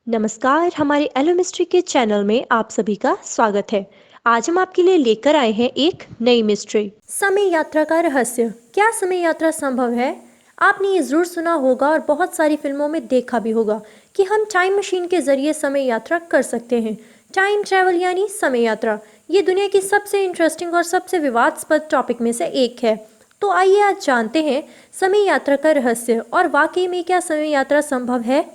नमस्कार, हमारे एलोमिस्ट्री के चैनल में आप सभी का स्वागत है। आज हम आपके लिए लेकर आए हैं एक नई मिस्ट्री, समय यात्रा का रहस्य। क्या समय यात्रा संभव है? आपने ये जरूर सुना होगा और बहुत सारी फिल्मों में देखा भी होगा कि हम टाइम मशीन के जरिए समय यात्रा कर सकते हैं। टाइम ट्रैवल यानी समय यात्रा, ये दुनिया की सबसे इंटरेस्टिंग और सबसे विवादास्पद टॉपिक में से एक है। तो आइए आज जानते हैं समय यात्रा का रहस्य और वाकई में क्या समय यात्रा संभव है।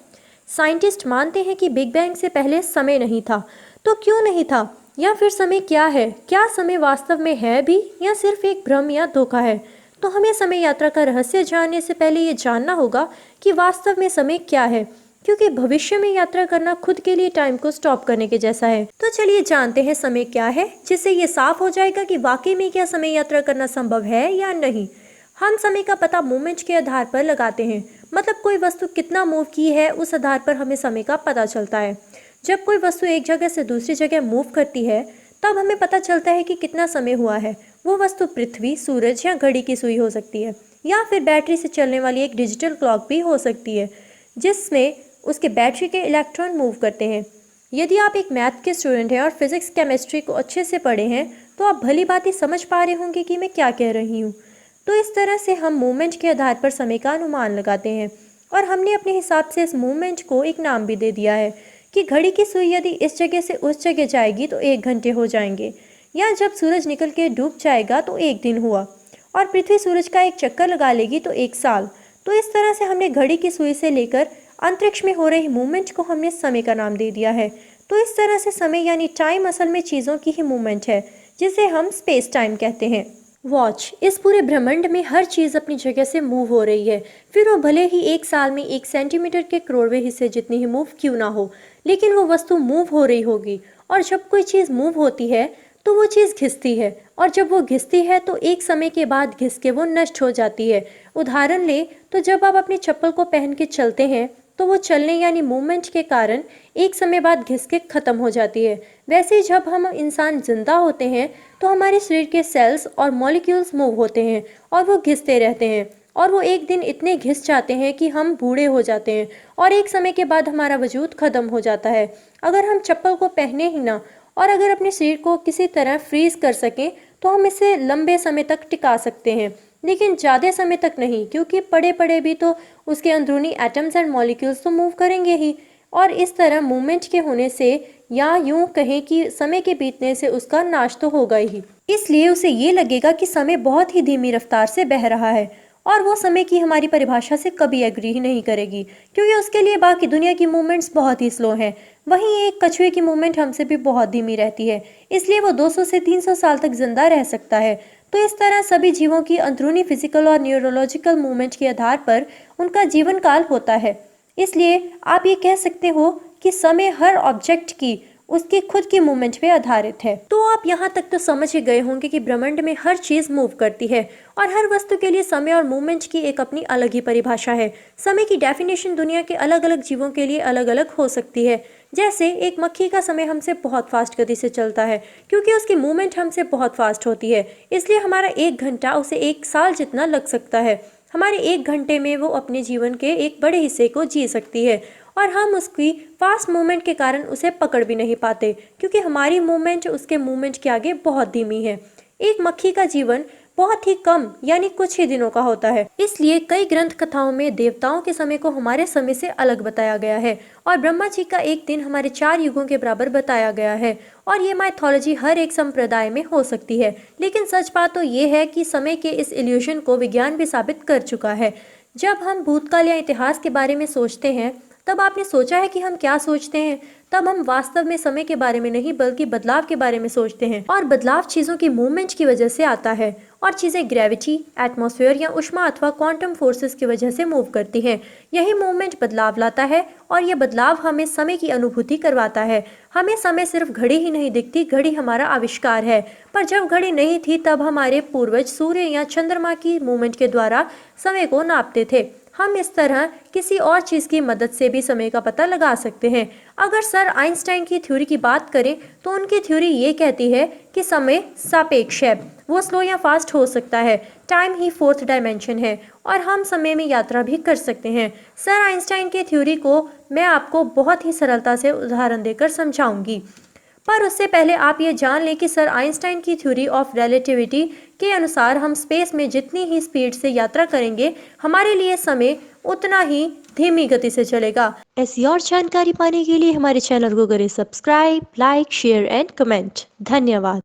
साइंटिस्ट मानते हैं कि बिग बैंग से पहले समय नहीं था। तो क्यों नहीं था, या फिर समय क्या है? क्या समय वास्तव में है भी, या सिर्फ एक भ्रम या धोखा है? तो हमें समय यात्रा का रहस्य जानने से पहले ये जानना होगा कि वास्तव में समय क्या है, क्योंकि भविष्य में यात्रा करना खुद के लिए टाइम को स्टॉप करने के जैसा है। तो चलिए जानते हैं समय क्या है, जिससे ये साफ हो जाएगा कि वाकई में क्या समय यात्रा करना संभव है या नहीं। हम समय का पता मूवमेंट के आधार पर लगाते हैं, मतलब कोई वस्तु कितना मूव की है उस आधार पर हमें समय का पता चलता है। जब कोई वस्तु एक जगह से दूसरी जगह मूव करती है तब हमें पता चलता है कि कितना समय हुआ है। वो वस्तु पृथ्वी, सूरज या घड़ी की सुई हो सकती है, या फिर बैटरी से चलने वाली एक डिजिटल क्लॉक भी हो सकती है जिसमें उसके बैटरी के इलेक्ट्रॉन मूव करते हैं। यदि आप एक मैथ के स्टूडेंट हैं और फिजिक्स केमिस्ट्री को अच्छे से पढ़े हैं तो आप भली भांति समझ पा रहे होंगे कि मैं क्या कह रही हूँ। तो इस तरह से हम मूवमेंट के आधार पर समय का अनुमान लगाते हैं, और हमने अपने हिसाब से इस मूवमेंट को एक नाम भी दे दिया है कि घड़ी की सुई यदि इस जगह से उस जगह जाएगी तो 1 घंटे हो जाएंगे, या जब सूरज निकल के डूब जाएगा तो 1 दिन हुआ, और पृथ्वी सूरज का एक चक्कर लगा लेगी तो 1 साल। तो इस तरह से हमने घड़ी की सुई से लेकर अंतरिक्ष में हो रही मूवमेंट को हमने समय का नाम दे दिया है। तो इस तरह से समय यानी टाइम असल में चीज़ों की ही मूवमेंट है, जिसे हम स्पेस टाइम कहते हैं। वॉच, इस पूरे ब्रह्मांड में हर चीज़ अपनी जगह से मूव हो रही है, फिर वो भले ही 1 साल में 1 सेंटीमीटर के करोड़वें हिस्से जितनी ही मूव क्यों ना हो, लेकिन वो वस्तु मूव हो रही होगी। और जब कोई चीज़ मूव होती है तो वो चीज़ घिसती है, और जब वो घिसती है तो एक समय के बाद घिस के वो नष्ट हो जाती है। उदाहरण ले तो जब आप अपनी चप्पल को पहन के चलते हैं तो वो चलने यानी मूवमेंट के कारण एक समय बाद घिस के खत्म हो जाती है। वैसे ही जब हम इंसान जिंदा होते हैं तो हमारे शरीर के सेल्स और मॉलिक्यूल्स मूव होते हैं और वो घिसते रहते हैं, और वो एक दिन इतने घिस जाते हैं कि हम बूढ़े हो जाते हैं, और एक समय के बाद हमारा वजूद खत्म हो जाता है। अगर हम चप्पल को पहने ही ना और अगर अपने शरीर को किसी तरह फ्रीज कर सकें तो हम इसे लंबे समय तक टिका सकते हैं, लेकिन ज़्यादा समय तक नहीं, क्योंकि पड़े पड़े भी तो उसके अंदरूनी एटम्स एंड मॉलिक्यूल्स तो मूव करेंगे ही। और इस तरह मूवमेंट के होने से, या यूं कहें कि समय के बीतने से, उसका नाश तो होगा ही। इसलिए उसे ये लगेगा कि समय बहुत ही धीमी रफ्तार से बह रहा है, और वो समय की हमारी परिभाषा से कभी एग्री ही नहीं करेगी, क्योंकि उसके लिए बाकी दुनिया की मूवमेंट्स बहुत ही स्लो हैं। वहीं एक कछुए की मूवमेंट हमसे भी बहुत धीमी रहती है, इसलिए वो 200 से 300 साल तक जिंदा रह सकता है। तो इस तरह सभी जीवों की अंदरूनी फिजिकल और न्यूरोलॉजिकल मूवमेंट के आधार पर उनका जीवन काल होता है। इसलिए आप ये कह सकते हो कि समय हर ऑब्जेक्ट की उसकी खुद की मूवमेंट पे आधारित है। तो आप यहाँ तक तो समझ ही गए होंगे कि ब्रह्मांड में हर चीज मूव करती है, और हर वस्तु के लिए समय और मूवमेंट की एक अपनी अलग ही परिभाषा है। समय की डेफिनेशन दुनिया के अलग अलग जीवों के लिए अलग अलग हो सकती है। जैसे एक मक्खी का समय हमसे बहुत फास्ट गति से चलता है, क्योंकि उसकी मूवमेंट हमसे बहुत फास्ट होती है, इसलिए हमारा 1 घंटा उसे 1 साल जितना लग सकता है। हमारे 1 घंटे में वो अपने जीवन के एक बड़े हिस्से को जी सकती है, और हम उसकी फास्ट मूवमेंट के कारण उसे पकड़ भी नहीं पाते, क्योंकि हमारी मूवमेंट उसके मूवमेंट के आगे बहुत धीमी है। एक मक्खी का जीवन बहुत ही कम यानी कुछ ही दिनों का होता है। इसलिए कई ग्रंथ कथाओं में देवताओं के समय को हमारे समय से अलग बताया गया है, और ब्रह्मा जी का एक दिन हमारे 4 युगों के बराबर बताया गया है। और ये माइथोलॉजी हर एक संप्रदाय में हो सकती है, लेकिन सच बात तो ये है कि समय के इस इल्यूशन को विज्ञान भी साबित कर चुका है। जब हम भूतकाल या इतिहास के बारे में सोचते हैं, तब आपने सोचा है कि हम क्या सोचते हैं? तब हम वास्तव में समय के बारे में नहीं बल्कि बदलाव के बारे में सोचते हैं, और बदलाव चीजों की मूवमेंट की वजह से आता है, और चीजें ग्रेविटी, एटमॉस्फेयर या ऊष्मा अथवा क्वांटम फोर्सेस की वजह से मूव करती हैं। यही मूवमेंट बदलाव लाता है, और यह बदलाव हमें समय की अनुभूति करवाता है। हमें समय सिर्फ घड़ी ही नहीं दिखती, घड़ी हमारा आविष्कार है। पर जब घड़ी नहीं थी तब हमारे पूर्वज सूर्य या चंद्रमा की मूवमेंट के द्वारा समय को नापते थे। हम इस तरह किसी और चीज़ की मदद से भी समय का पता लगा सकते हैं। अगर सर आइंस्टाइन की थ्योरी की बात करें तो उनकी थ्योरी ये कहती है कि समय सापेक्ष है, वो स्लो या फास्ट हो सकता है। टाइम ही फोर्थ डायमेंशन है और हम समय में यात्रा भी कर सकते हैं। सर आइंस्टाइन की थ्योरी को मैं आपको बहुत ही सरलता से उदाहरण देकर समझाऊंगी, पर उससे पहले आप ये जान लें कि सर आइंस्टाइन की थ्योरी ऑफ रिलेटिविटी के अनुसार हम स्पेस में जितनी ही स्पीड से यात्रा करेंगे, हमारे लिए समय उतना ही धीमी गति से चलेगा। ऐसी और जानकारी पाने के लिए हमारे चैनल को करें subscribe, like, share and comment. धन्यवाद।